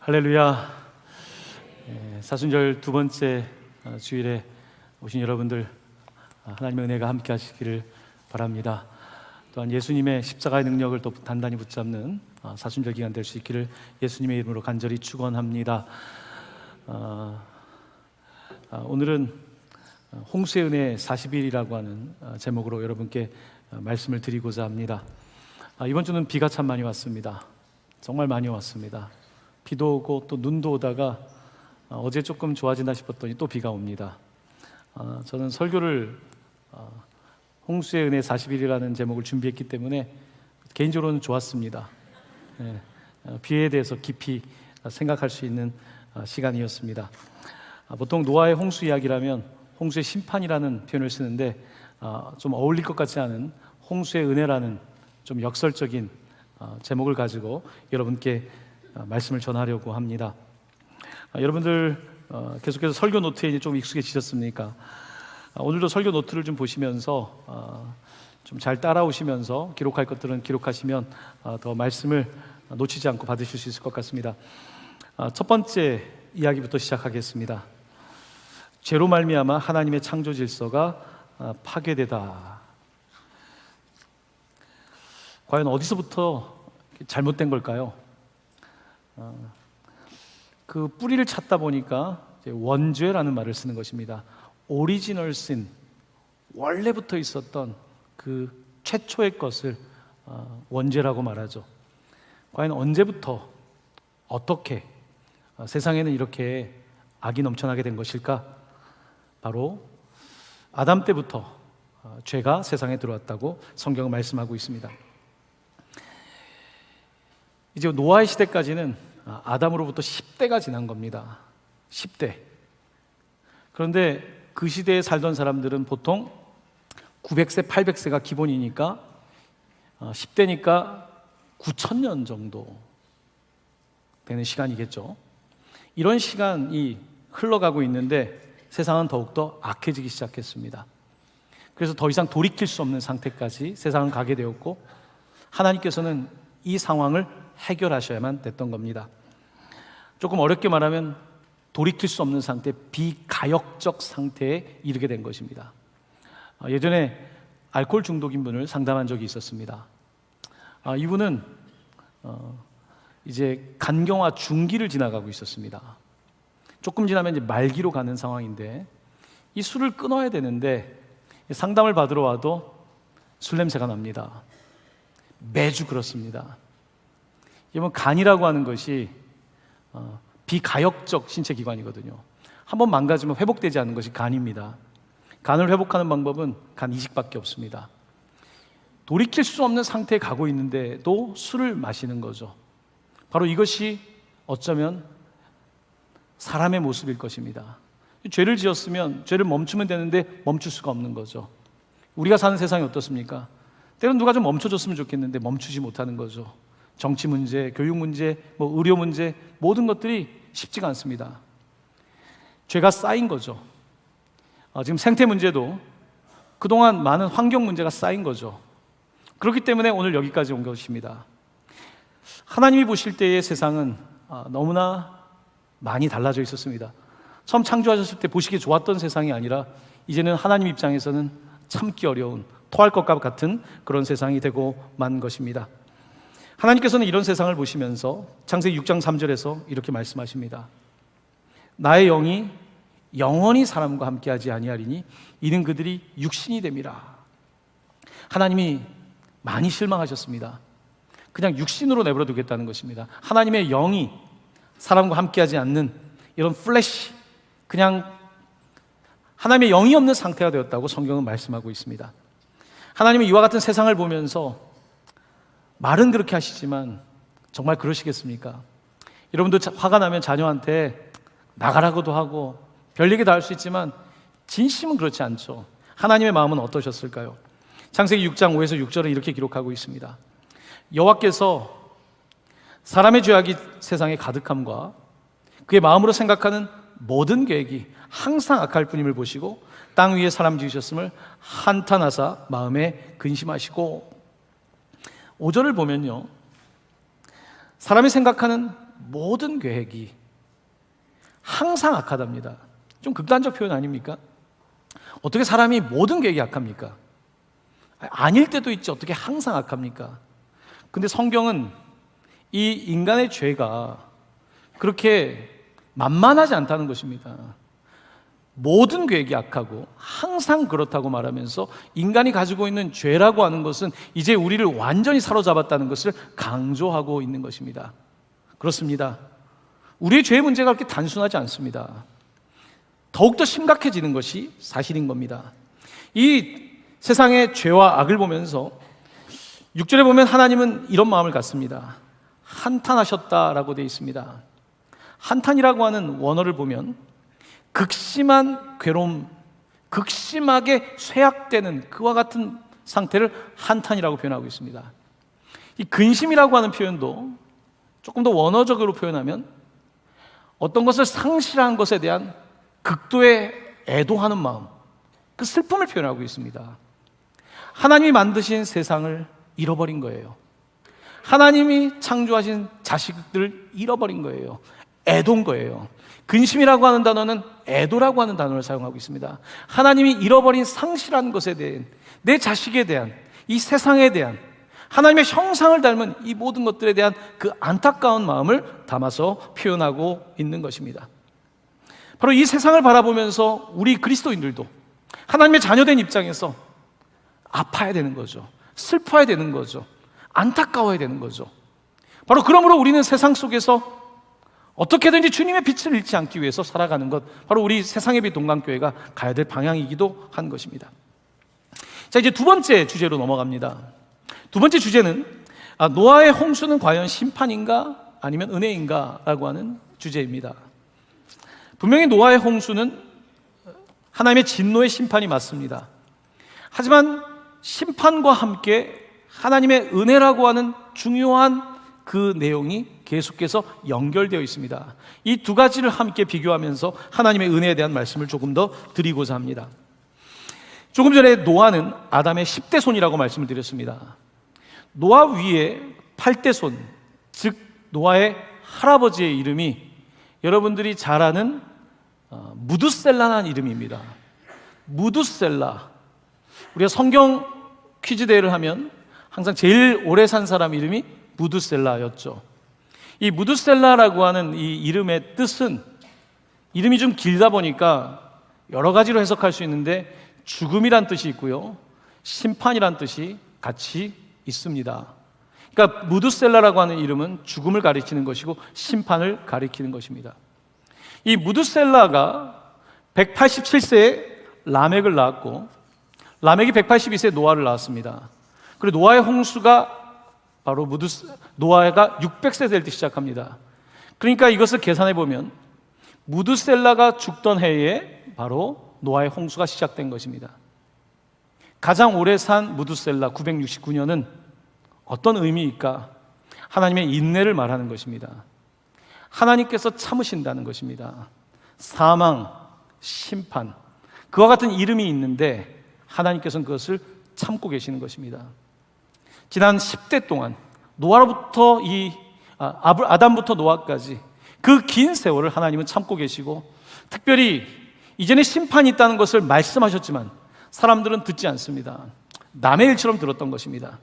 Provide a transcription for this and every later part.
할렐루야. 사순절 두 번째 주일에 오신 여러분들, 하나님의 은혜가 함께 하시기를 바랍니다. 또한 예수님의 십자가의 능력을 또 단단히 붙잡는 사순절 기간 될 수 있기를 예수님의 이름으로 간절히 축원합니다. 오늘은 홍수의 은혜 40일이라고 하는 제목으로 여러분께 말씀을 드리고자 합니다. 이번 주는 비가 참 많이 왔습니다. 정말 많이 왔습니다. 비도 오고 또 눈도 오다가 어제 조금 좋아진다 싶었더니 또 비가 옵니다. 저는 설교를 홍수의 은혜 40일이라는 제목을 준비했기 때문에 개인적으로는 좋았습니다. 비에 대해서 깊이 생각할 수 있는 시간이었습니다. 보통 노아의 홍수 이야기라면 홍수의 심판이라는 표현을 쓰는데 좀 어울릴 것 같지 않은 홍수의 은혜라는 좀 역설적인 제목을 가지고 여러분께 말씀을 전하려고 합니다. 여러분들 계속해서 설교 노트에 좀 익숙해지셨습니까? 오늘도 설교 노트를 좀 보시면서 좀 잘 따라오시면서 기록할 것들은 기록하시면 더 말씀을 놓치지 않고 받으실 수 있을 것 같습니다. 첫 번째 이야기부터 시작하겠습니다. 죄로 말미암아 하나님의 창조 질서가 파괴되다. 과연 어디서부터 잘못된 걸까요? 그 뿌리를 찾다 보니까 원죄라는 말을 쓰는 것입니다. 오리지널 신, 원래부터 있었던 그 최초의 것을 원죄라고 말하죠. 과연 언제부터 어떻게 세상에는 이렇게 악이 넘쳐나게 된 것일까? 바로 아담 때부터 죄가 세상에 들어왔다고 성경은 말씀하고 있습니다. 이제 노아의 시대까지는 아담으로부터 10대가 지난 겁니다. 10대. 그런데 그 시대에 살던 사람들은 보통 900세, 800세가 기본이니까 10대니까 9,000년 정도 되는 시간이겠죠. 이런 시간이 흘러가고 있는데 세상은 더욱더 악해지기 시작했습니다. 그래서 더 이상 돌이킬 수 없는 상태까지 세상은 가게 되었고 하나님께서는 이 상황을 해결하셔야만 됐던 겁니다. 조금 어렵게 말하면 돌이킬 수 없는 상태, 비가역적 상태에 이르게 된 것입니다. 예전에 알코올 중독인 분을 상담한 적이 있었습니다. 이분은 이제 간경화 중기를 지나가고 있었습니다. 조금 지나면 이제 말기로 가는 상황인데 이 술을 끊어야 되는데 상담을 받으러 와도 술 냄새가 납니다. 매주 그렇습니다. 이번 간이라고 하는 것이 비가역적 신체 기관이거든요. 한번 망가지면 회복되지 않는 것이 간입니다. 간을 회복하는 방법은 간 이식밖에 없습니다. 돌이킬 수 없는 상태에 가고 있는데도 술을 마시는 거죠. 바로 이것이 어쩌면 사람의 모습일 것입니다. 죄를 지었으면 죄를 멈추면 되는데 멈출 수가 없는 거죠. 우리가 사는 세상이 어떻습니까? 때론 누가 좀 멈춰줬으면 좋겠는데 멈추지 못하는 거죠. 정치 문제, 교육 문제, 의료 문제, 모든 것들이 쉽지가 않습니다. 죄가 쌓인 거죠. 지금 생태 문제도 그동안 많은 환경 문제가 쌓인 거죠. 그렇기 때문에 오늘 여기까지 온 것입니다. 하나님이 보실 때의 세상은 너무나 많이 달라져 있었습니다. 처음 창조하셨을 때 보시기에 좋았던 세상이 아니라 이제는 하나님 입장에서는 참기 어려운, 토할 것과 같은 그런 세상이 되고 만 것입니다. 하나님께서는 이런 세상을 보시면서 창세기 6장 3절에서 이렇게 말씀하십니다. 나의 영이 영원히 사람과 함께하지 아니하리니 이는 그들이 육신이 됨이라. 하나님이 많이 실망하셨습니다. 그냥 육신으로 내버려 두겠다는 것입니다. 하나님의 영이 사람과 함께하지 않는 이런 플래시, 그냥 하나님의 영이 없는 상태가 되었다고 성경은 말씀하고 있습니다. 하나님은 이와 같은 세상을 보면서 말은 그렇게 하시지만 정말 그러시겠습니까? 여러분도 화가 나면 자녀한테 나가라고도 하고 별얘기 다 할 수 있지만 진심은 그렇지 않죠. 하나님의 마음은 어떠셨을까요? 창세기 6장 5에서 6절은 이렇게 기록하고 있습니다. 여호와께서 사람의 죄악이 세상에 가득함과 그의 마음으로 생각하는 모든 계획이 항상 악할 뿐임을 보시고 땅 위에 사람 지으셨음을 한탄하사 마음에 근심하시고. 5절을 보면요, 사람이 생각하는 모든 계획이 항상 악하답니다. 좀 극단적 표현 아닙니까? 어떻게 사람이 모든 계획이 악합니까? 아닐 때도 있지 어떻게 항상 악합니까? 근데 성경은 이 인간의 죄가 그렇게 만만하지 않다는 것입니다. 모든 계획이 악하고 항상 그렇다고 말하면서 인간이 가지고 있는 죄라고 하는 것은 이제 우리를 완전히 사로잡았다는 것을 강조하고 있는 것입니다. 그렇습니다. 우리의 죄의 문제가 그렇게 단순하지 않습니다. 더욱더 심각해지는 것이 사실인 겁니다. 이 세상의 죄와 악을 보면서 6절에 보면 하나님은 이런 마음을 갖습니다. 한탄하셨다라고 되어 있습니다. 한탄이라고 하는 원어를 보면 극심한 괴로움, 극심하게 쇠약되는 그와 같은 상태를 한탄이라고 표현하고 있습니다. 이 근심이라고 하는 표현도 조금 더 원어적으로 표현하면 어떤 것을 상실한 것에 대한 극도의 애도하는 마음, 그 슬픔을 표현하고 있습니다. 하나님이 만드신 세상을 잃어버린 거예요. 하나님이 창조하신 자식들을 잃어버린 거예요. 애도인 거예요. 근심이라고 하는 단어는 애도라고 하는 단어를 사용하고 있습니다. 하나님이 잃어버린 상실한 것에 대한, 내 자식에 대한, 이 세상에 대한, 하나님의 형상을 닮은 이 모든 것들에 대한 그 안타까운 마음을 담아서 표현하고 있는 것입니다. 바로 이 세상을 바라보면서 우리 그리스도인들도 하나님의 자녀된 입장에서 아파야 되는 거죠. 슬퍼야 되는 거죠. 안타까워야 되는 거죠. 바로 그러므로 우리는 세상 속에서 어떻게든지 주님의 빛을 잃지 않기 위해서 살아가는 것, 바로 우리 세상의 빛 동강교회가 가야 될 방향이기도 한 것입니다. 자, 이제 두 번째 주제로 넘어갑니다. 두 번째 주제는 노아의 홍수는 과연 심판인가 아니면 은혜인가 라고 하는 주제입니다. 분명히 노아의 홍수는 하나님의 진노의 심판이 맞습니다. 하지만 심판과 함께 하나님의 은혜라고 하는 중요한 그 내용이 계속해서 연결되어 있습니다. 이 두 가지를 함께 비교하면서 하나님의 은혜에 대한 말씀을 조금 더 드리고자 합니다. 조금 전에 노아는 아담의 10대 손이라고 말씀을 드렸습니다. 노아 위에 8대 손, 즉 노아의 할아버지의 이름이 여러분들이 잘 아는 무두셀라라는 이름입니다. 무두셀라. 우리가 성경 퀴즈 대회를 하면 항상 제일 오래 산 사람 이름이 무두셀라였죠. 이 무두셀라라고 하는 이 이름의 뜻은, 이름이 좀 길다 보니까 여러 가지로 해석할 수 있는데 죽음이란 뜻이 있고요, 심판이란 뜻이 같이 있습니다. 그러니까 무두셀라라고 하는 이름은 죽음을 가리키는 것이고 심판을 가리키는 것입니다. 이 무두셀라가 187세에 라멕을 낳았고, 라멕이 182세에 노아를 낳았습니다. 그리고 노아의 홍수가 바로 노아가 600세 될 때 시작합니다. 그러니까 이것을 계산해 보면 무두셀라가 죽던 해에 바로 노아의 홍수가 시작된 것입니다. 가장 오래 산 무두셀라 969년은 어떤 의미일까? 하나님의 인내를 말하는 것입니다. 하나님께서 참으신다는 것입니다. 사망, 심판, 그와 같은 이름이 있는데 하나님께서는 그것을 참고 계시는 것입니다. 지난 10대 동안 노아로부터 아담부터 노아까지 그 긴 세월을 하나님은 참고 계시고, 특별히 이전에 심판이 있다는 것을 말씀하셨지만 사람들은 듣지 않습니다. 남의 일처럼 들었던 것입니다.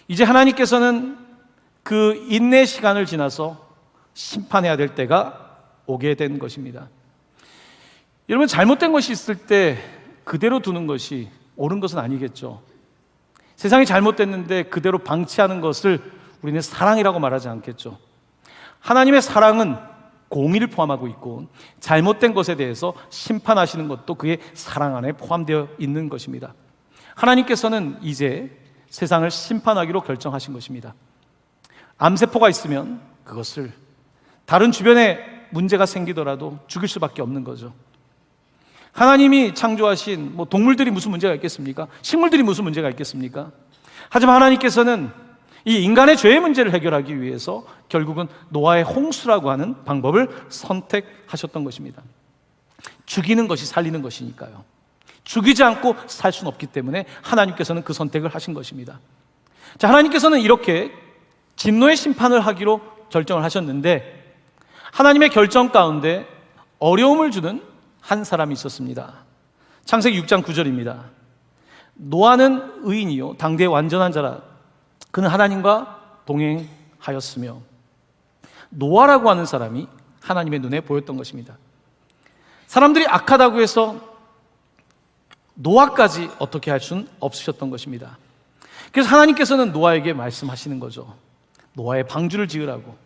이제 하나님께서는 그 인내 시간을 지나서 심판해야 될 때가 오게 된 것입니다. 여러분, 잘못된 것이 있을 때 그대로 두는 것이 옳은 것은 아니겠죠. 세상이 잘못됐는데 그대로 방치하는 것을 우리는 사랑이라고 말하지 않겠죠. 하나님의 사랑은 공의를 포함하고 있고 잘못된 것에 대해서 심판하시는 것도 그의 사랑 안에 포함되어 있는 것입니다. 하나님께서는 이제 세상을 심판하기로 결정하신 것입니다. 암세포가 있으면 그것을 다른 주변에 문제가 생기더라도 죽일 수밖에 없는 거죠. 하나님이 창조하신 동물들이 무슨 문제가 있겠습니까? 식물들이 무슨 문제가 있겠습니까? 하지만 하나님께서는 이 인간의 죄의 문제를 해결하기 위해서 결국은 노아의 홍수라고 하는 방법을 선택하셨던 것입니다. 죽이는 것이 살리는 것이니까요. 죽이지 않고 살 수는 없기 때문에 하나님께서는 그 선택을 하신 것입니다. 자, 하나님께서는 이렇게 진노의 심판을 하기로 결정을 하셨는데 하나님의 결정 가운데 어려움을 주는 한 사람이 있었습니다. 창세기 6장 9절입니다. 노아는 의인이요 당대의 완전한 자라. 그는 하나님과 동행하였으며. 노아라고 하는 사람이 하나님의 눈에 보였던 것입니다. 사람들이 악하다고 해서 노아까지 어떻게 할 수는 없으셨던 것입니다. 그래서 하나님께서는 노아에게 말씀하시는 거죠. 노아의 방주를 지으라고.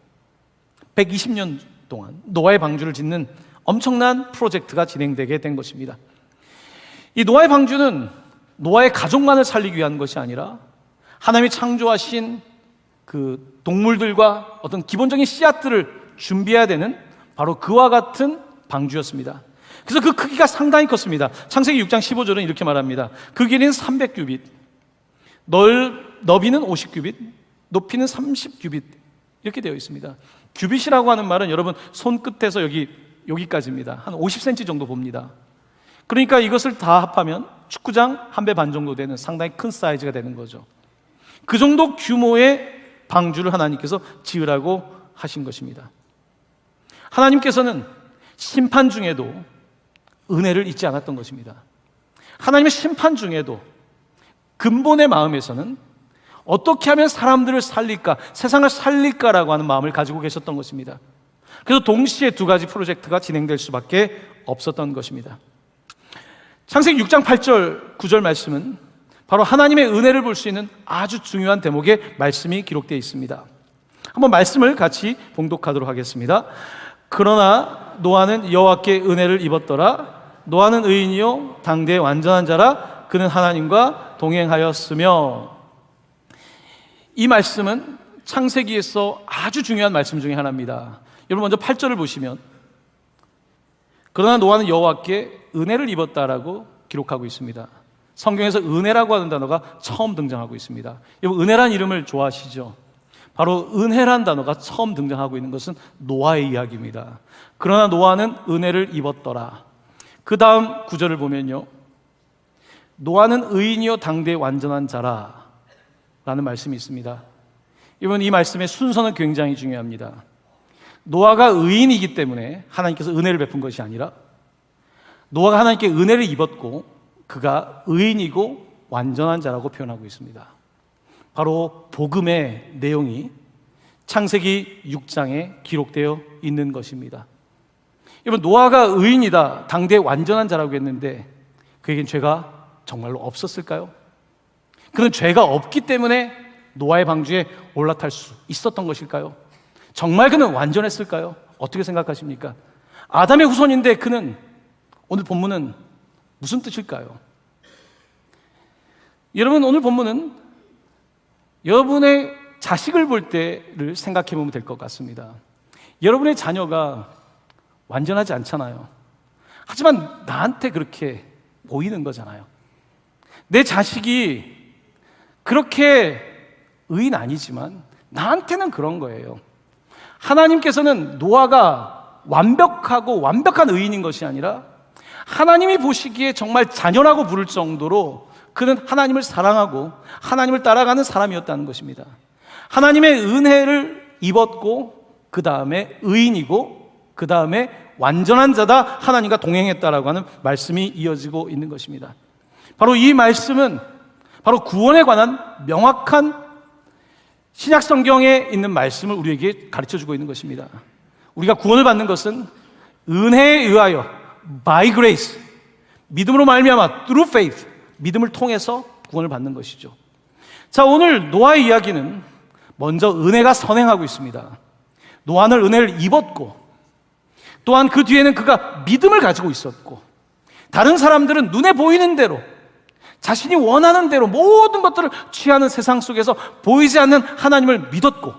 120년 동안 노아의 방주를 짓는 엄청난 프로젝트가 진행되게 된 것입니다. 이 노아의 방주는 노아의 가족만을 살리기 위한 것이 아니라 하나님이 창조하신 그 동물들과 어떤 기본적인 씨앗들을 준비해야 되는 바로 그와 같은 방주였습니다. 그래서 그 크기가 상당히 컸습니다. 창세기 6장 15절은 이렇게 말합니다. 그 길이는 300규빗, 너비는 50규빗, 높이는 30규빗 이렇게 되어 있습니다. 규빗이라고 하는 말은 여러분 손끝에서 여기까지입니다. 한 50cm 정도 봅니다. 그러니까 이것을 다 합하면 축구장 한 배 반 정도 되는 상당히 큰 사이즈가 되는 거죠. 그 정도 규모의 방주를 하나님께서 지으라고 하신 것입니다. 하나님께서는 심판 중에도 은혜를 잊지 않았던 것입니다. 하나님의 심판 중에도 근본의 마음에서는 어떻게 하면 사람들을 살릴까, 세상을 살릴까라고 하는 마음을 가지고 계셨던 것입니다. 그래서 동시에 두 가지 프로젝트가 진행될 수밖에 없었던 것입니다. 창세기 6장 8절, 9절 말씀은 바로 하나님의 은혜를 볼 수 있는 아주 중요한 대목의 말씀이 기록되어 있습니다. 한번 말씀을 같이 봉독하도록 하겠습니다. 그러나 노아는 여호와께 은혜를 입었더라. 노아는 의인이요 당대의 완전한 자라. 그는 하나님과 동행하였으며. 이 말씀은 창세기에서 아주 중요한 말씀 중에 하나입니다. 여러분 먼저 8절을 보시면 그러나 노아는 여호와께 은혜를 입었다라고 기록하고 있습니다. 성경에서 은혜라고 하는 단어가 처음 등장하고 있습니다. 여러분 은혜란 이름을 좋아하시죠? 바로 은혜란 단어가 처음 등장하고 있는 것은 노아의 이야기입니다. 그러나 노아는 은혜를 입었더라. 그 다음 구절을 보면요, 노아는 의인이요 당대의 완전한 자라 라는 말씀이 있습니다. 여러분 이 말씀의 순서는 굉장히 중요합니다. 노아가 의인이기 때문에 하나님께서 은혜를 베푼 것이 아니라 노아가 하나님께 은혜를 입었고 그가 의인이고 완전한 자라고 표현하고 있습니다. 바로 복음의 내용이 창세기 6장에 기록되어 있는 것입니다. 여러분 노아가 의인이다, 당대의 완전한 자라고 했는데 그에겐 죄가 정말로 없었을까요? 그는 죄가 없기 때문에 노아의 방주에 올라탈 수 있었던 것일까요? 정말 그는 완전했을까요? 어떻게 생각하십니까? 아담의 후손인데 그는, 오늘 본문은 무슨 뜻일까요? 여러분 오늘 본문은 여러분의 자식을 볼 때를 생각해 보면 될 것 같습니다. 여러분의 자녀가 완전하지 않잖아요. 하지만 나한테 그렇게 보이는 거잖아요. 내 자식이 그렇게 의인 아니지만 나한테는 그런 거예요. 하나님께서는 노아가 완벽한 의인인 것이 아니라 하나님이 보시기에 정말 자녀라고 부를 정도로 그는 하나님을 사랑하고 하나님을 따라가는 사람이었다는 것입니다. 하나님의 은혜를 입었고 그 다음에 의인이고 그 다음에 완전한 자다, 하나님과 동행했다라고 하는 말씀이 이어지고 있는 것입니다. 바로 이 말씀은 바로 구원에 관한 명확한 신약 성경에 있는 말씀을 우리에게 가르쳐주고 있는 것입니다. 우리가 구원을 받는 것은 은혜에 의하여 by grace, 믿음으로 말미암아 through faith, 믿음을 통해서 구원을 받는 것이죠. 자, 오늘 노아의 이야기는 먼저 은혜가 선행하고 있습니다. 노아는 은혜를 입었고 또한 그 뒤에는 그가 믿음을 가지고 있었고 다른 사람들은 눈에 보이는 대로 자신이 원하는 대로 모든 것들을 취하는 세상 속에서 보이지 않는 하나님을 믿었고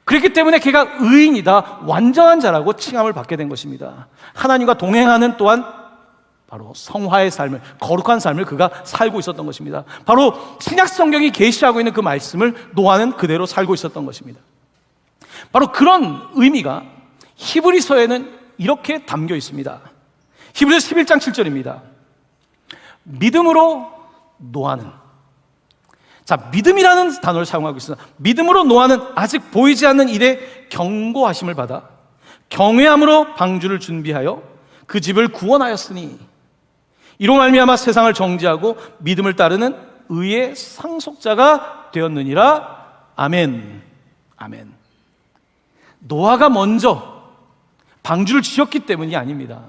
그렇기 때문에 그가 의인이다, 완전한 자라고 칭함을 받게 된 것입니다. 하나님과 동행하는 또한 바로 성화의 삶을, 거룩한 삶을 그가 살고 있었던 것입니다. 바로 신약 성경이 계시하고 있는 그 말씀을 노아는 그대로 살고 있었던 것입니다. 바로 그런 의미가 히브리서에는 이렇게 담겨 있습니다. 히브리서 11장 7절입니다. 믿음으로 노아는, 자, 믿음이라는 단어를 사용하고 있습니다. 믿음으로 노아는 아직 보이지 않는 일에 경고하심을 받아 경외함으로 방주를 준비하여 그 집을 구원하였으니 이로 말미암아 세상을 정죄하고 믿음을 따르는 의의 상속자가 되었느니라. 아멘. 아멘. 노아가 먼저 방주를 지었기 때문이 아닙니다.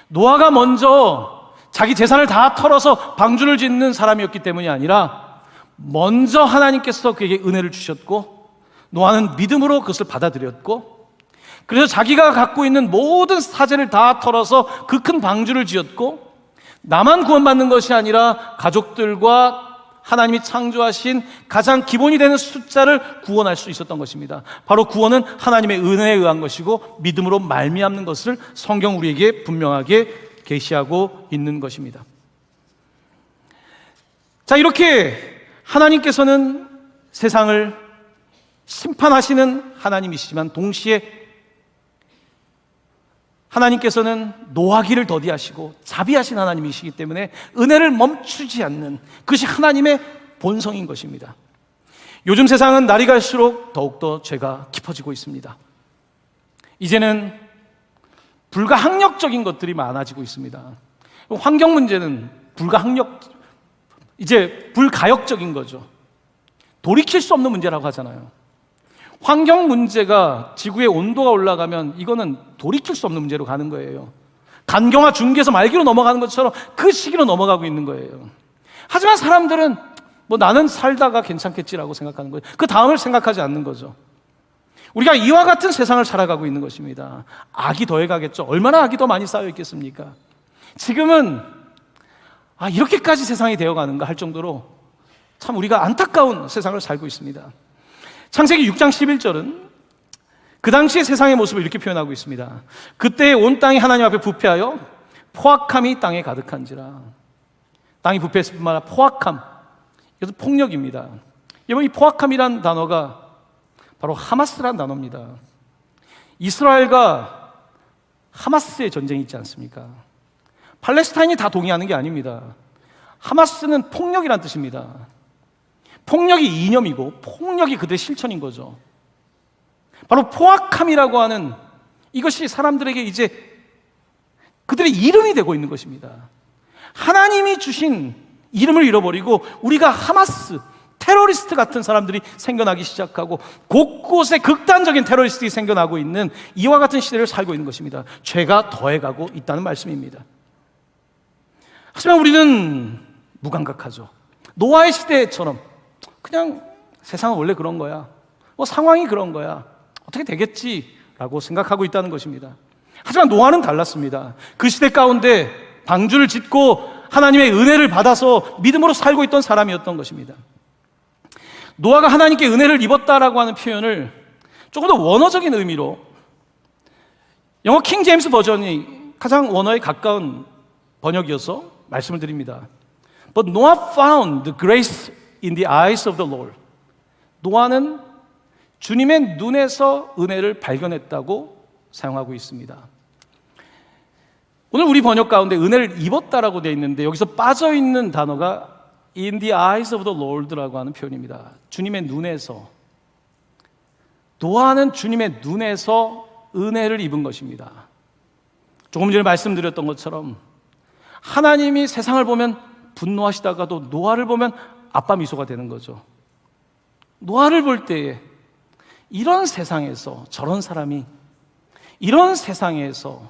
노아가 먼저 자기 재산을 다 털어서 방주를 짓는 사람이었기 때문이 아니라 먼저 하나님께서 그에게 은혜를 주셨고 노아는 믿음으로 그것을 받아들였고 그래서 자기가 갖고 있는 모든 사재를 다 털어서 그 큰 방주를 지었고 나만 구원받는 것이 아니라 가족들과 하나님이 창조하신 가장 기본이 되는 숫자를 구원할 수 있었던 것입니다. 바로 구원은 하나님의 은혜에 의한 것이고 믿음으로 말미암는 것을 성경 우리에게 분명하게 계시하고 있는 것입니다. 자, 이렇게 하나님께서는 세상을 심판하시는 하나님이시지만 동시에 하나님께서는 노하기를 더디하시고 자비하신 하나님이시기 때문에 은혜를 멈추지 않는 그것이 하나님의 본성인 것입니다. 요즘 세상은 날이 갈수록 더욱더 죄가 깊어지고 있습니다. 이제는 불가항력적인 것들이 많아지고 있습니다. 환경 문제는 이제 불가역적인 거죠. 돌이킬 수 없는 문제라고 하잖아요. 환경 문제가 지구의 온도가 올라가면 이거는 돌이킬 수 없는 문제로 가는 거예요. 간경화 중기에서 말기로 넘어가는 것처럼 그 시기로 넘어가고 있는 거예요. 하지만 사람들은 나는 살다가 괜찮겠지라고 생각하는 거예요. 그 다음을 생각하지 않는 거죠. 우리가 이와 같은 세상을 살아가고 있는 것입니다. 악이 더해가겠죠. 얼마나 악이 더 많이 쌓여 있겠습니까? 지금은 이렇게까지 세상이 되어가는가 할 정도로 참 우리가 안타까운 세상을 살고 있습니다. 창세기 6장 11절은 그 당시의 세상의 모습을 이렇게 표현하고 있습니다. 그때 온 땅이 하나님 앞에 부패하여 포악함이 땅에 가득한지라. 땅이 부패했을 뿐만 아니라 포악함, 이것은 폭력입니다. 여러분, 이 포악함이란 단어가 바로 하마스란 단어입니다. 이스라엘과 하마스의 전쟁이 있지 않습니까? 팔레스타인이 다 동의하는 게 아닙니다. 하마스는 폭력이란 뜻입니다. 폭력이 이념이고 폭력이 그들의 실천인 거죠. 바로 포악함이라고 하는 이것이 사람들에게 이제 그들의 이름이 되고 있는 것입니다. 하나님이 주신 이름을 잃어버리고 우리가 하마스, 테러리스트 같은 사람들이 생겨나기 시작하고 곳곳에 극단적인 테러리스트들이 생겨나고 있는 이와 같은 시대를 살고 있는 것입니다. 죄가 더해가고 있다는 말씀입니다. 하지만 우리는 무감각하죠. 노아의 시대처럼 그냥 세상은 원래 그런 거야, 상황이 그런 거야, 어떻게 되겠지라고 생각하고 있다는 것입니다. 하지만 노아는 달랐습니다. 그 시대 가운데 방주를 짓고 하나님의 은혜를 받아서 믿음으로 살고 있던 사람이었던 것입니다. 노아가 하나님께 은혜를 입었다라고 하는 표현을 조금 더 원어적인 의미로, 영어 킹 제임스 버전이 가장 원어에 가까운 번역이어서 말씀을 드립니다. But Noah found the grace in the eyes of the Lord. 노아는 주님의 눈에서 은혜를 발견했다고 사용하고 있습니다. 오늘 우리 번역 가운데 은혜를 입었다라고 되어 있는데 여기서 빠져있는 단어가 in the eyes of the Lord라고 하는 표현입니다. 주님의 눈에서. 노아는 주님의 눈에서 은혜를 입은 것입니다. 조금 전에 말씀드렸던 것처럼 하나님이 세상을 보면 분노하시다가도 노아를 보면 아빠 미소가 되는 거죠. 노아를 볼 때에 이런 세상에서 저런 사람이, 이런 세상에서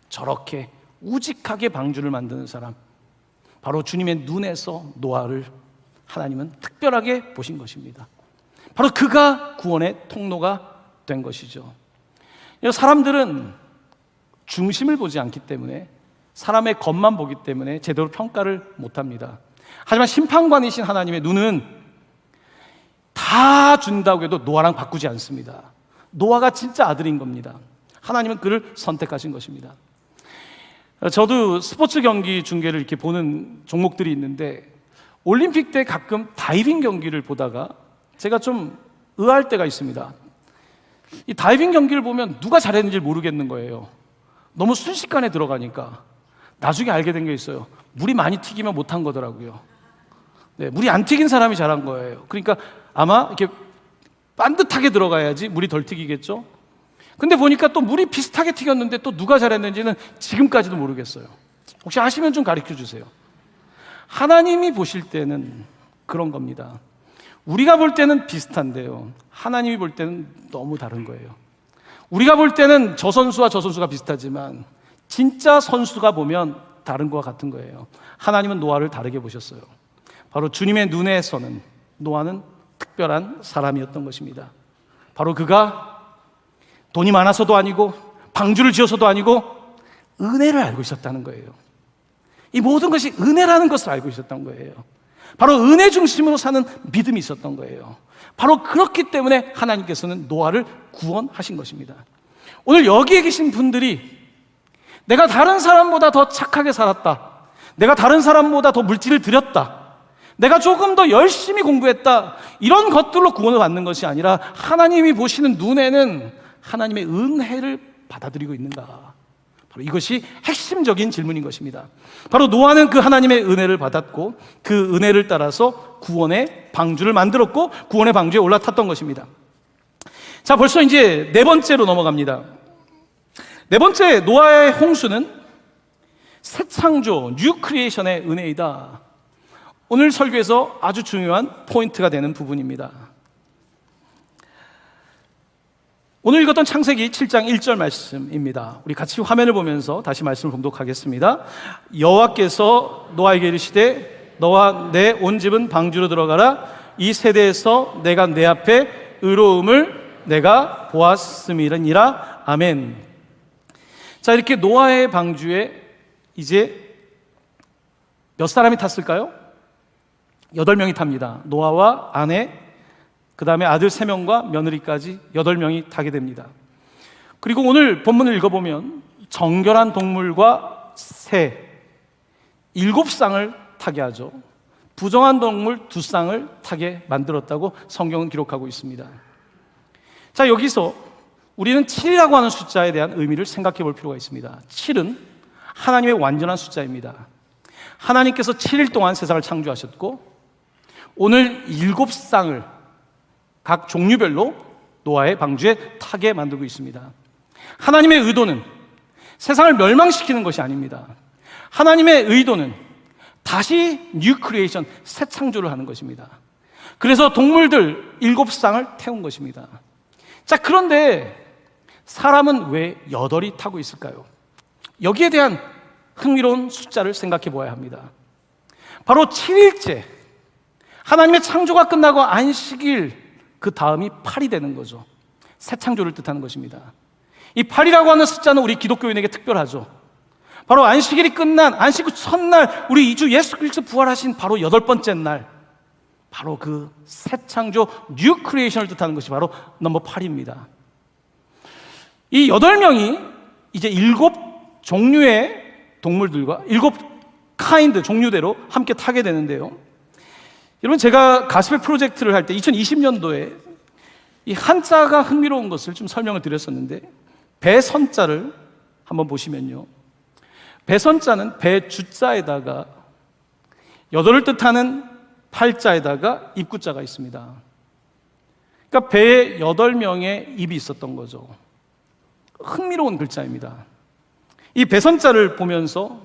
저렇게 우직하게 방주를 만드는 사람, 바로 주님의 눈에서 노아를 하나님은 특별하게 보신 것입니다. 바로 그가 구원의 통로가 된 것이죠. 사람들은 중심을 보지 않기 때문에, 사람의 겉만 보기 때문에 제대로 평가를 못합니다. 하지만 심판관이신 하나님의 눈은 다 준다고 해도 노아랑 바꾸지 않습니다. 노아가 진짜 아들인 겁니다. 하나님은 그를 선택하신 것입니다. 저도 스포츠 경기 중계를 이렇게 보는 종목들이 있는데 올림픽 때 가끔 다이빙 경기를 보다가 제가 좀 의아할 때가 있습니다. 이 다이빙 경기를 보면 누가 잘했는지 모르겠는 거예요. 너무 순식간에 들어가니까. 나중에 알게 된 게 있어요. 물이 많이 튀기면 못한 거더라고요. 네, 물이 안 튀긴 사람이 잘한 거예요. 그러니까 아마 이렇게 반듯하게 들어가야지 물이 덜 튀기겠죠. 근데 보니까 또 물이 비슷하게 튀겼는데 또 누가 잘했는지는 지금까지도 모르겠어요. 혹시 아시면 좀 가르쳐 주세요. 하나님이 보실 때는 그런 겁니다. 우리가 볼 때는 비슷한데요, 하나님이 볼 때는 너무 다른 거예요. 우리가 볼 때는 저 선수와 저 선수가 비슷하지만 진짜 선수가 보면 다른 것과 같은 거예요. 하나님은 노아를 다르게 보셨어요. 바로 주님의 눈에서는 노아는 특별한 사람이었던 것입니다. 바로 그가 돈이 많아서도 아니고 방주를 지어서도 아니고 은혜를 알고 있었다는 거예요. 이 모든 것이 은혜라는 것을 알고 있었던 거예요. 바로 은혜 중심으로 사는 믿음이 있었던 거예요. 바로 그렇기 때문에 하나님께서는 노아를 구원하신 것입니다. 오늘 여기에 계신 분들이 내가 다른 사람보다 더 착하게 살았다, 내가 다른 사람보다 더 물질을 들였다, 내가 조금 더 열심히 공부했다, 이런 것들로 구원을 받는 것이 아니라 하나님이 보시는 눈에는 하나님의 은혜를 받아들이고 있는가, 바로 이것이 핵심적인 질문인 것입니다. 바로 노아는 그 하나님의 은혜를 받았고 그 은혜를 따라서 구원의 방주를 만들었고 구원의 방주에 올라탔던 것입니다. 자, 벌써 이제 네 번째로 넘어갑니다. 네 번째, 노아의 홍수는 새 창조, 뉴 크리에이션의 은혜이다. 오늘 설교에서 아주 중요한 포인트가 되는 부분입니다. 오늘 읽었던 창세기 7장 1절 말씀입니다. 우리 같이 화면을 보면서 다시 말씀을 봉독하겠습니다. 여호와께서 노아에게 이르시되 너와 내 온 집은 방주로 들어가라. 이 세대에서 내가 내 앞에 의로움을 내가 보았음이니라. 아멘. 자, 이렇게 노아의 방주에 이제 몇 사람이 탔을까요? 8명이 탑니다. 노아와 아내, 그 다음에 아들 3명과 며느리까지 8명이 타게 됩니다. 그리고 오늘 본문을 읽어보면 정결한 동물과 새 7쌍을 타게 하죠. 부정한 동물 2쌍을 타게 만들었다고 성경은 기록하고 있습니다. 자, 여기서 우리는 7이라고 하는 숫자에 대한 의미를 생각해 볼 필요가 있습니다. 7은 하나님의 완전한 숫자입니다. 하나님께서 7일 동안 세상을 창조하셨고 오늘 7쌍을 각 종류별로 노아의 방주에 타게 만들고 있습니다. 하나님의 의도는 세상을 멸망시키는 것이 아닙니다. 하나님의 의도는 다시 뉴 크리에이션, 새 창조를 하는 것입니다. 그래서 동물들 7쌍을 태운 것입니다. 자, 그런데 사람은 왜 8이 타고 있을까요? 여기에 대한 흥미로운 숫자를 생각해 보아야 합니다. 바로 7일째, 하나님의 창조가 끝나고 안식일 그 다음이 8이 되는 거죠. 새 창조를 뜻하는 것입니다. 이 8이라고 하는 숫자는 우리 기독교인에게 특별하죠. 바로 안식일이 끝난 안식 후 첫날, 우리 주 예수 그리스도 부활하신 바로 8번째 날, 바로 그 새 창조, 뉴 크리에이션을 뜻하는 것이 바로 넘버 8입니다. 이 8명이 이제 7 종류의 동물들과 7 카인드, 종류대로 함께 타게 되는데요. 여러분, 제가 가스펠 프로젝트를 할 때 2020년도에 이 한자가 흥미로운 것을 좀 설명을 드렸었는데, 배선자를 한번 보시면요, 배선자는 배주자에다가 8을 뜻하는 팔자에다가 입구자가 있습니다. 그러니까 배에 8명의 입이 있었던 거죠. 흥미로운 글자입니다. 이 배선자를 보면서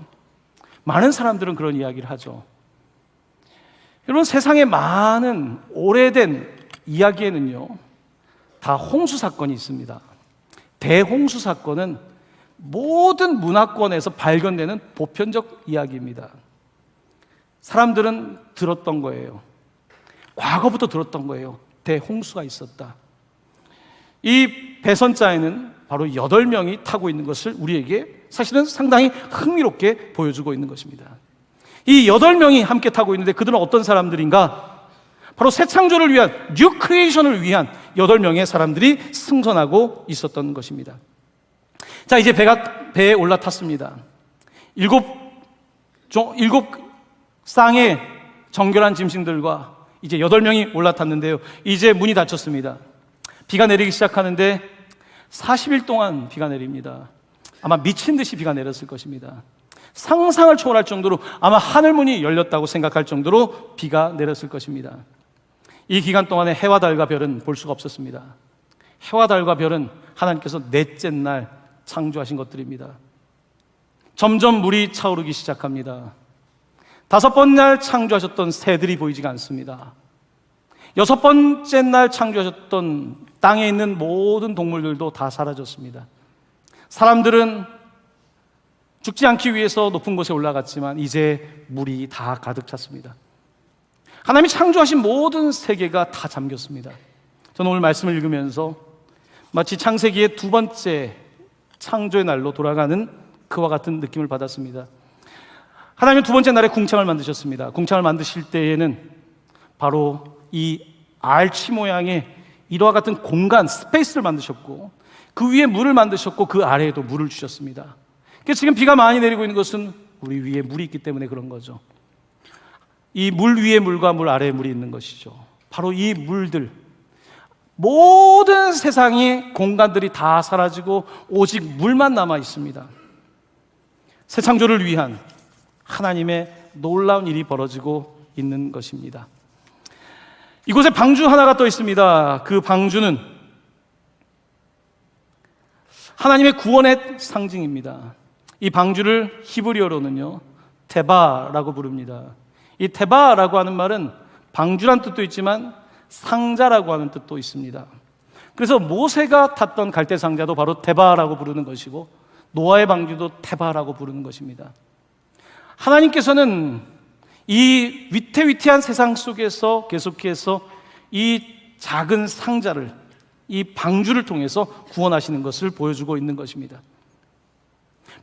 많은 사람들은 그런 이야기를 하죠. 여러분, 세상에 많은 오래된 이야기에는요, 다 홍수 사건이 있습니다. 대홍수 사건은 모든 문화권에서 발견되는 보편적 이야기입니다. 사람들은 들었던 거예요. 과거부터 들었던 거예요. 대홍수가 있었다. 이 배선자에는 바로 8명이 타고 있는 것을 우리에게 사실은 상당히 흥미롭게 보여주고 있는 것입니다. 이 8명이 함께 타고 있는데 그들은 어떤 사람들인가? 바로 새 창조를 위한, 뉴 크리에이션을 위한 8명의 사람들이 승선하고 있었던 것입니다. 자, 이제 배에 올라탔습니다. 7 쌍의 정결한 짐승들과 이제 8명이 올라탔는데요, 이제 문이 닫혔습니다. 비가 내리기 시작하는데 40일 동안 비가 내립니다. 아마 미친 듯이 비가 내렸을 것입니다. 상상을 초월할 정도로, 아마 하늘문이 열렸다고 생각할 정도로 비가 내렸을 것입니다. 이 기간 동안에 해와 달과 별은 볼 수가 없었습니다. 해와 달과 별은 하나님께서 넷째 날 창조하신 것들입니다. 점점 물이 차오르기 시작합니다. 다섯 번째 날 창조하셨던 새들이 보이지가 않습니다. 여섯 번째 날 창조하셨던 땅에 있는 모든 동물들도 다 사라졌습니다. 사람들은 죽지 않기 위해서 높은 곳에 올라갔지만 이제 물이 다 가득 찼습니다. 하나님이 창조하신 모든 세계가 다 잠겼습니다. 저는 오늘 말씀을 읽으면서 마치 창세기의 두 번째 창조의 날로 돌아가는 그와 같은 느낌을 받았습니다. 하나님은 두 번째 날에 궁창을 만드셨습니다. 궁창을 만드실 때에는 바로 이 알치 모양의 이와 같은 공간, 스페이스를 만드셨고 그 위에 물을 만드셨고 그 아래에도 물을 주셨습니다. 그래서 지금 비가 많이 내리고 있는 것은 우리 위에 물이 있기 때문에 그런 거죠. 이 물 위에 물과 물 아래에 물이 있는 것이죠. 바로 이 물들, 모든 세상의 공간들이 다 사라지고 오직 물만 남아 있습니다. 새 창조를 위한 하나님의 놀라운 일이 벌어지고 있는 것입니다. 이곳에 방주 하나가 떠 있습니다. 그 방주는 하나님의 구원의 상징입니다. 이 방주를 히브리어로는요 테바라고 부릅니다. 이 테바라고 하는 말은 방주란 뜻도 있지만 상자라고 하는 뜻도 있습니다. 그래서 모세가 탔던 갈대 상자도 바로 테바라고 부르는 것이고 노아의 방주도 테바라고 부르는 것입니다. 하나님께서는 이 위태위태한 세상 속에서 계속해서 이 작은 상자를, 이 방주를 통해서 구원하시는 것을 보여주고 있는 것입니다.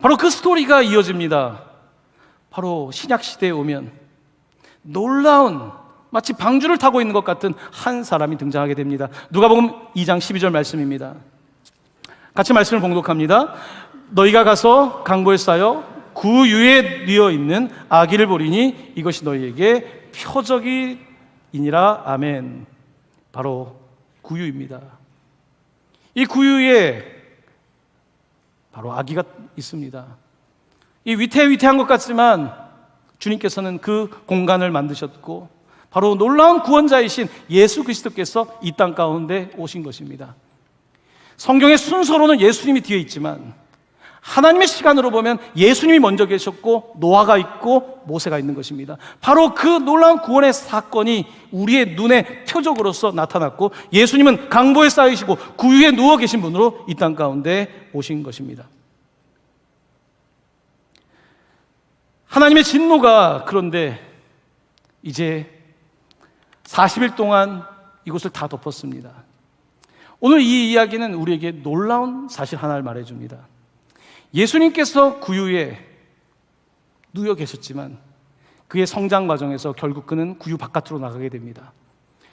바로 그 스토리가 이어집니다. 바로 신약시대에 오면 놀라운, 마치 방주를 타고 있는 것 같은 한 사람이 등장하게 됩니다. 누가복음 2장 12절 말씀입니다. 같이 말씀을 봉독합니다. 너희가 가서 강보에 쌓여 구유에 뉘어 있는 아기를 보리니 이것이 너희에게 표적이니라. 아멘. 바로 구유입니다. 이 구유에 바로 아기가 있습니다. 이 위태위태한 것 같지만 주님께서는 그 공간을 만드셨고 바로 놀라운 구원자이신 예수 그리스도께서 이 땅 가운데 오신 것입니다. 성경의 순서로는 예수님이 뒤에 있지만 하나님의 시간으로 보면 예수님이 먼저 계셨고 노아가 있고 모세가 있는 것입니다. 바로 그 놀라운 구원의 사건이 우리의 눈에 표적으로서 나타났고 예수님은 강보에 쌓이시고 구유에 누워 계신 분으로 이 땅 가운데 오신 것입니다. 하나님의 진노가 그런데 이제 40일 동안 이곳을 다 덮었습니다. 오늘 이 이야기는 우리에게 놀라운 사실 하나를 말해줍니다. 예수님께서 구유에 누워 계셨지만 그의 성장 과정에서 결국 그는 구유 바깥으로 나가게 됩니다.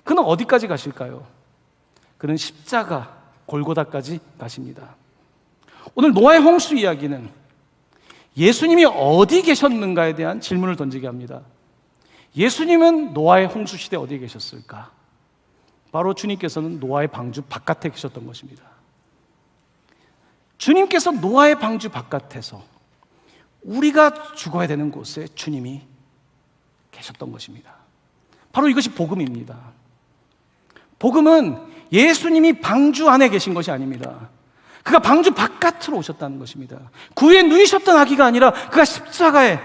그는 어디까지 가실까요? 그는 십자가 골고다까지 가십니다. 오늘 노아의 홍수 이야기는 예수님이 어디 계셨는가에 대한 질문을 던지게 합니다. 예수님은 노아의 홍수 시대 어디에 계셨을까? 바로 주님께서는 노아의 방주 바깥에 계셨던 것입니다. 주님께서 노아의 방주 바깥에서 우리가 죽어야 되는 곳에 주님이 계셨던 것입니다. 바로 이것이 복음입니다. 복음은 예수님이 방주 안에 계신 것이 아닙니다. 그가 방주 바깥으로 오셨다는 것입니다. 구유에 누이셨던 아기가 아니라 그가 십자가에,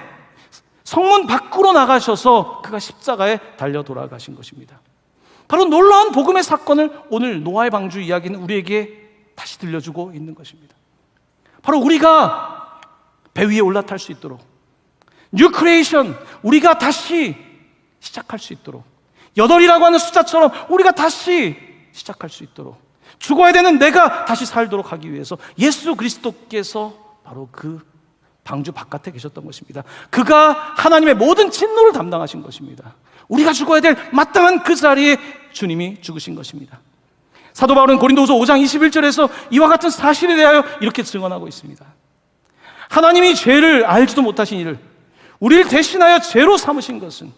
성문 밖으로 나가셔서 그가 십자가에 달려 돌아가신 것입니다. 바로 놀라운 복음의 사건을 오늘 노아의 방주 이야기는 우리에게 다시 들려주고 있는 것입니다. 바로 우리가 배 위에 올라탈 수 있도록, 뉴 크리에이션, 우리가 다시 시작할 수 있도록, 8이라고 하는 숫자처럼 우리가 다시 시작할 수 있도록, 죽어야 되는 내가 다시 살도록 하기 위해서 예수 그리스도께서 바로 그 방주 바깥에 계셨던 것입니다. 그가 하나님의 모든 진노를 담당하신 것입니다. 우리가 죽어야 될 마땅한 그 자리에 주님이 죽으신 것입니다. 사도 바울은 고린도후서 5장 21절에서 이와 같은 사실에 대하여 이렇게 증언하고 있습니다. 하나님이 죄를 알지도 못하신 이를 우리를 대신하여 죄로 삼으신 것은,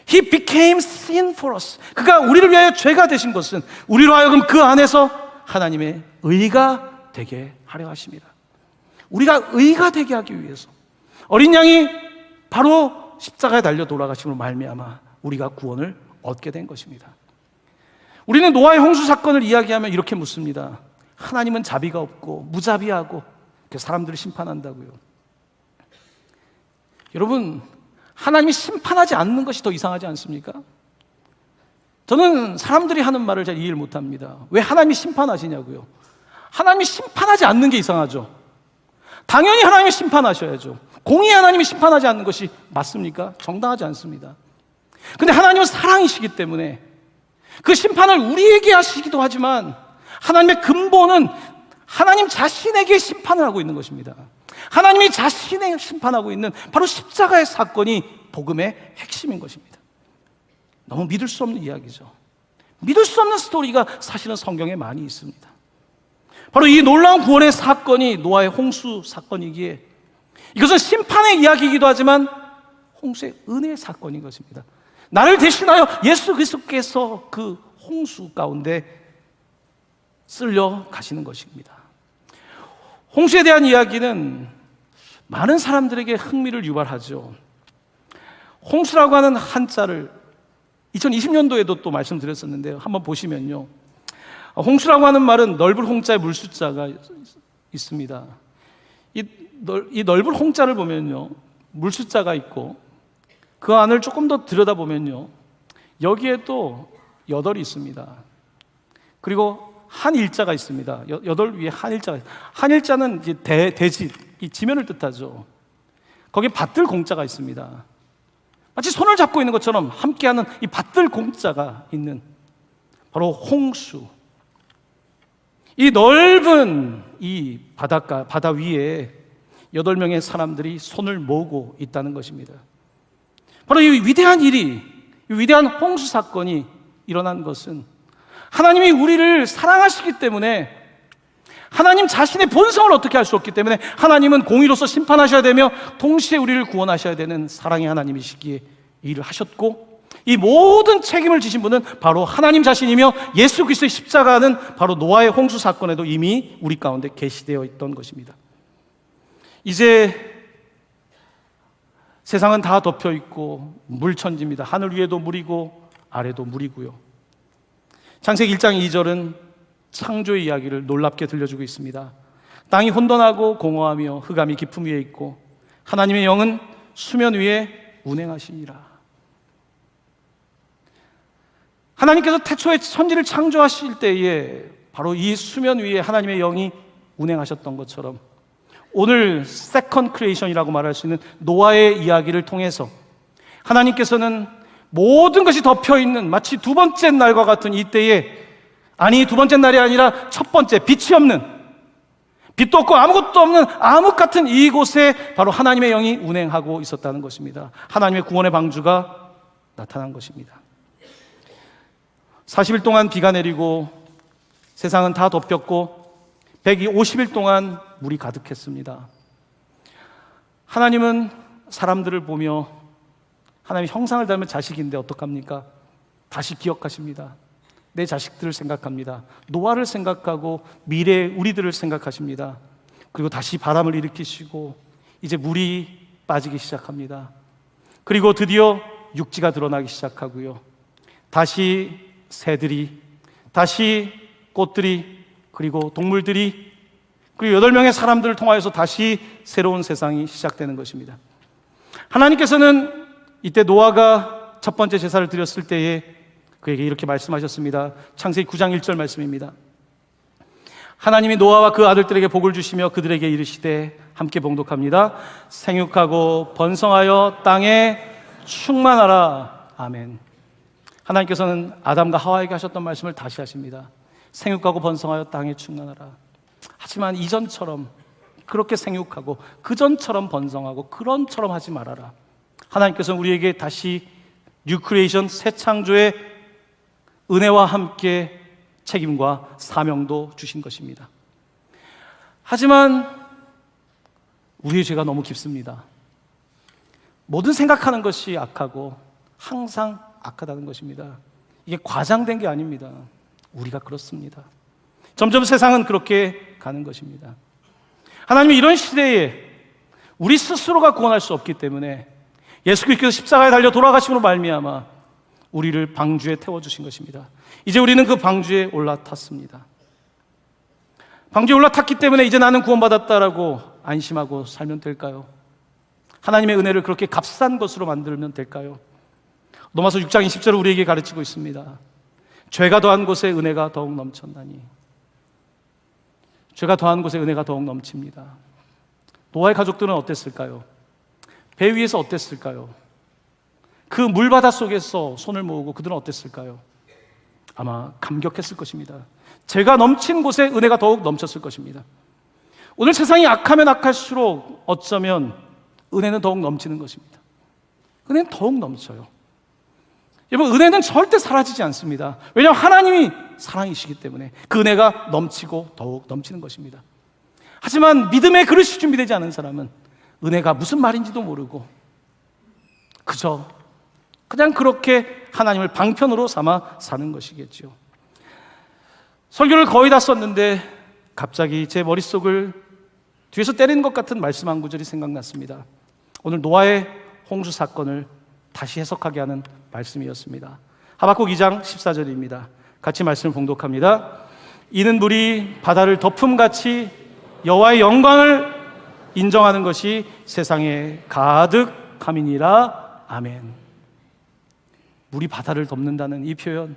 He became sin for us, 그가 우리를 위하여 죄가 되신 것은 우리로 하여금 그 안에서 하나님의 의가 되게 하려 하십니다. 우리가 의가 되게 하기 위해서 어린 양이 바로 십자가에 달려 돌아가심으로 말미암아 우리가 구원을 얻게 된 것입니다. 우리는 노아의 홍수 사건을 이야기하면 이렇게 묻습니다. 하나님은 자비가 없고 무자비하고 사람들을 심판한다고요. 여러분, 하나님이 심판하지 않는 것이 더 이상하지 않습니까? 저는 사람들이 하는 말을 잘 이해를 못합니다. 왜 하나님이 심판하시냐고요. 하나님이 심판하지 않는 게 이상하죠. 당연히 하나님이 심판하셔야죠. 공의 하나님이 심판하지 않는 것이 맞습니까? 정당하지 않습니다. 근데 하나님은 사랑이시기 때문에 그 심판을 우리에게 하시기도 하지만 하나님의 근본은 하나님 자신에게 심판을 하고 있는 것입니다. 하나님이 자신을 심판하고 있는 바로 십자가의 사건이 복음의 핵심인 것입니다. 너무 믿을 수 없는 이야기죠. 믿을 수 없는 스토리가 사실은 성경에 많이 있습니다. 바로 이 놀라운 구원의 사건이 노아의 홍수 사건이기에 이것은 심판의 이야기이기도 하지만 홍수의 은혜의 사건인 것입니다. 나를 대신하여 예수 그리스도께서 그 홍수 가운데 쓸려 가시는 것입니다. 홍수에 대한 이야기는 많은 사람들에게 흥미를 유발하죠. 홍수라고 하는 한자를 2020년도에도 또 말씀드렸었는데요. 한번 보시면요. 홍수라고 하는 말은 넓을 홍자에 물숫자가 있습니다. 이 넓을 홍자를 보면요. 물숫자가 있고 그 안을 조금 더 들여다보면요. 여기에 또 여덟이 있습니다. 그리고 한일자가 있습니다. 여덟 위에 한일자가 있습니다. 한일자는 이제 대지, 이 지면을 뜻하죠. 거기에 밭들 공자가 있습니다. 마치 손을 잡고 있는 것처럼 함께하는 이 밭들 공자가 있는 바로 홍수. 이 넓은 이 바닷가, 바다 위에 8명의 사람들이 손을 모으고 있다는 것입니다. 바로 이 위대한 일이, 이 위대한 홍수 사건이 일어난 것은 하나님이 우리를 사랑하시기 때문에, 하나님 자신의 본성을 어떻게 할 수 없기 때문에 하나님은 공의로서 심판하셔야 되며 동시에 우리를 구원하셔야 되는 사랑의 하나님이시기에 이 일을 하셨고, 이 모든 책임을 지신 분은 바로 하나님 자신이며 예수 그리스도의 십자가는 바로 노아의 홍수 사건에도 이미 우리 가운데 계시되어 있던 것입니다. 이제 세상은 다 덮여 있고 물천지입니다. 하늘 위에도 물이고 아래도 물이고요. 창세기 1장 2절은 창조의 이야기를 놀랍게 들려주고 있습니다. 땅이 혼돈하고 공허하며 흑암이 깊음 위에 있고 하나님의 영은 수면 위에 운행하시니라. 하나님께서 태초에 천지를 창조하실 때에 바로 이 수면 위에 하나님의 영이 운행하셨던 것처럼 오늘 세컨드 크리에이션이라고 말할 수 있는 노아의 이야기를 통해서 하나님께서는 모든 것이 덮여있는 마치 두 번째 날과 같은 이때에, 아니 두 번째 날이 아니라 첫 번째, 빛이 없는, 빛도 없고 아무것도 없는 암흑 같은 이곳에 바로 하나님의 영이 운행하고 있었다는 것입니다. 하나님의 구원의 방주가 나타난 것입니다. 40일 동안 비가 내리고 세상은 다 덮였고 150일 동안 물이 가득했습니다. 하나님은 사람들을 보며, 하나님의 형상을 닮은 자식인데 어떡합니까? 다시 기억하십니다. 내 자식들을 생각합니다. 노아를 생각하고 미래의 우리들을 생각하십니다. 그리고 다시 바람을 일으키시고 이제 물이 빠지기 시작합니다. 그리고 드디어 육지가 드러나기 시작하고요. 다시 새들이, 다시 꽃들이, 그리고 동물들이, 그리고 8명의 사람들을 통하여서 다시 새로운 세상이 시작되는 것입니다. 하나님께서는 이때 노아가 첫 번째 제사를 드렸을 때에 그에게 이렇게 말씀하셨습니다. 창세기 9장 1절 말씀입니다. 하나님이 노아와 그 아들들에게 복을 주시며 그들에게 이르시되, 함께 봉독합니다. 생육하고 번성하여 땅에 충만하라. 아멘. 하나님께서는 아담과 하와에게 하셨던 말씀을 다시 하십니다. 생육하고 번성하여 땅에 충만하라. 하지만 이전처럼 그렇게 생육하고 그전처럼 번성하고 그런처럼 하지 말아라. 하나님께서는 우리에게 다시 뉴 크리에이션, 새 창조의 은혜와 함께 책임과 사명도 주신 것입니다. 하지만 우리의 죄가 너무 깊습니다. 모든 생각하는 것이 악하고 항상 악하다는 것입니다. 이게 과장된 게 아닙니다. 우리가 그렇습니다. 점점 세상은 그렇게 가는 것입니다. 하나님이 이런 시대에 우리 스스로가 구원할 수 없기 때문에 예수 그리스도께서 십자가에 달려 돌아가심으로 말미암아 우리를 방주에 태워주신 것입니다. 이제 우리는 그 방주에 올라탔습니다. 방주에 올라탔기 때문에 이제 나는 구원받았다라고 안심하고 살면 될까요? 하나님의 은혜를 그렇게 값싼 것으로 만들면 될까요? 로마서 6장 20절을 우리에게 가르치고 있습니다. 죄가 더한 곳에 은혜가 더욱 넘쳤나니. 죄가 더한 곳에 은혜가 더욱 넘칩니다. 노아의 가족들은 어땠을까요? 배 위에서 어땠을까요? 그 물바다 속에서 손을 모으고 그들은 어땠을까요? 아마 감격했을 것입니다. 죄가 넘친 곳에 은혜가 더욱 넘쳤을 것입니다. 오늘 세상이 악하면 악할수록 어쩌면 은혜는 더욱 넘치는 것입니다. 은혜는 더욱 넘쳐요. 여러분, 은혜는 절대 사라지지 않습니다. 왜냐하면 하나님이 사랑이시기 때문에 그 은혜가 넘치고 더욱 넘치는 것입니다. 하지만 믿음의 그릇이 준비되지 않은 사람은 은혜가 무슨 말인지도 모르고 그냥 그렇게 하나님을 방편으로 삼아 사는 것이겠죠. 설교를 거의 다 썼는데 갑자기 제 머릿속을 뒤에서 때리는 것 같은 말씀 한 구절이 생각났습니다. 오늘 노아의 홍수 사건을 다시 해석하게 하는 말씀이었습니다. 하박국 2장 14절입니다. 같이 말씀을 봉독합니다. 이는 물이 바다를 덮음같이 여호와의 영광을 인정하는 것이 세상에 가득함이니라. 아멘. 물이 바다를 덮는다는 이 표현,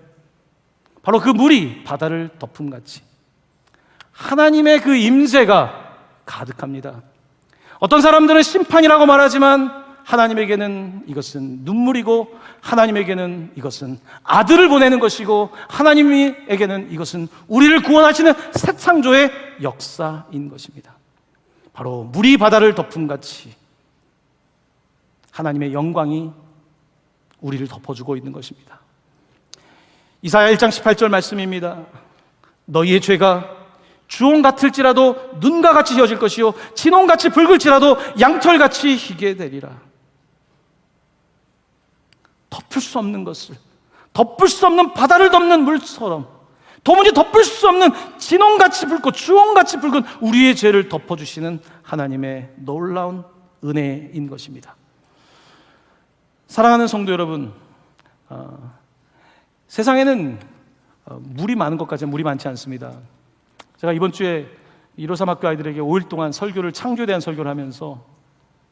바로 그 물이 바다를 덮음같이 하나님의 그 임재가 가득합니다. 어떤 사람들은 심판이라고 말하지만 하나님에게는 이것은 눈물이고, 하나님에게는 이것은 아들을 보내는 것이고, 하나님에게는 이것은 우리를 구원하시는 새 창조의 역사인 것입니다. 바로 물이 바다를 덮음같이 하나님의 영광이 우리를 덮어주고 있는 것입니다. 이사야 1장 18절 말씀입니다. 너희의 죄가 주홍 같을지라도 눈과 같이 휘어질 것이요 진홍같이 붉을지라도 양털같이 희게 되리라. 덮을 수 없는 것을, 덮을 수 없는 바다를 덮는 물처럼 도무지 덮을 수 없는 진홍같이 붉고 주홍같이 붉은 우리의 죄를 덮어주시는 하나님의 놀라운 은혜인 것입니다. 사랑하는 성도 여러분, 세상에는 물이 많은 것까지는 물이 많지 않습니다. 제가 이번 주에 153 학교 아이들에게 5일 동안 설교를, 창조에 대한 설교를 하면서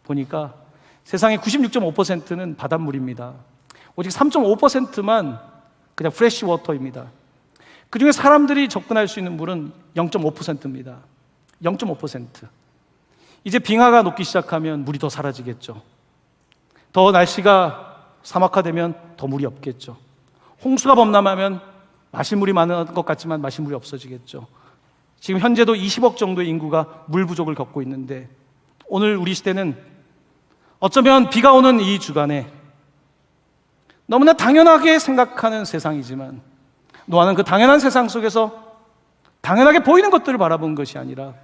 보니까 세상의 96.5%는 바닷물입니다. 오직 3.5%만 그냥 프레시 워터입니다. 그 중에 사람들이 접근할 수 있는 물은 0.5%입니다. 0.5%. 이제 빙하가 녹기 시작하면 물이 더 사라지겠죠. 더 날씨가 사막화되면 더 물이 없겠죠. 홍수가 범람하면 마실 물이 많은 것 같지만 마실 물이 없어지겠죠. 지금 현재도 20억 정도의 인구가 물 부족을 겪고 있는데, 오늘 우리 시대는 어쩌면 비가 오는 이 주간에 너무나 당연하게 생각하는 세상이지만, 노아는 그 당연한 세상 속에서 당연하게 보이는 것들을 바라본 것이 아니라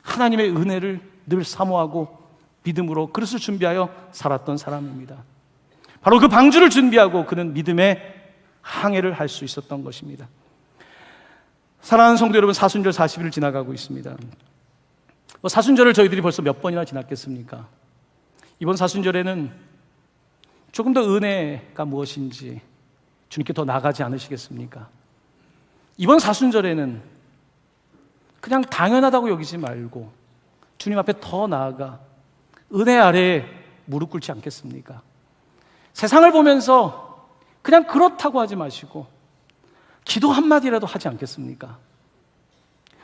하나님의 은혜를 늘 사모하고 믿음으로 그릇을 준비하여 살았던 사람입니다. 바로 그 방주를 준비하고 그는 믿음의 항해를 할 수 있었던 것입니다. 사랑하는 성도 여러분, 사순절 40일을 지나가고 있습니다. 사순절을 저희들이 벌써 몇 번이나 지났겠습니까? 이번 사순절에는 조금 더 은혜가 무엇인지 주님께 더 나아가지 않으시겠습니까? 이번 사순절에는 그냥 당연하다고 여기지 말고 주님 앞에 더 나아가 은혜 아래에 무릎 꿇지 않겠습니까? 세상을 보면서 그냥 그렇다고 하지 마시고 기도 한마디라도 하지 않겠습니까?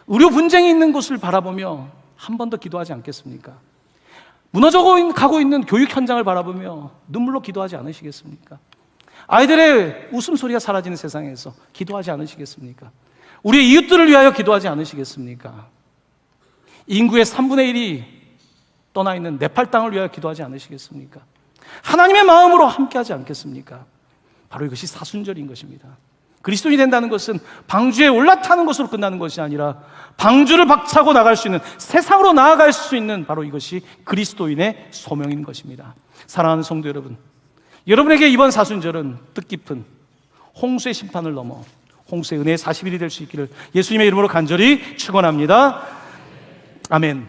의료 분쟁이 있는 곳을 바라보며 한 번 더 기도하지 않겠습니까? 무너져 가고 있는 교육 현장을 바라보며 눈물로 기도하지 않으시겠습니까? 아이들의 웃음소리가 사라지는 세상에서 기도하지 않으시겠습니까? 우리의 이웃들을 위하여 기도하지 않으시겠습니까? 인구의 3분의 1이 떠나 있는 네팔 땅을 위하여 기도하지 않으시겠습니까? 하나님의 마음으로 함께하지 않겠습니까? 바로 이것이 사순절인 것입니다. 그리스도인이 된다는 것은 방주에 올라타는 것으로 끝나는 것이 아니라 방주를 박차고 나갈 수 있는, 세상으로 나아갈 수 있는 바로 이것이 그리스도인의 소명인 것입니다. 사랑하는 성도 여러분, 여러분에게 이번 사순절은 뜻깊은 홍수의 심판을 넘어 홍수의 은혜의 40일이 될 수 있기를 예수님의 이름으로 간절히 축원합니다. 아멘.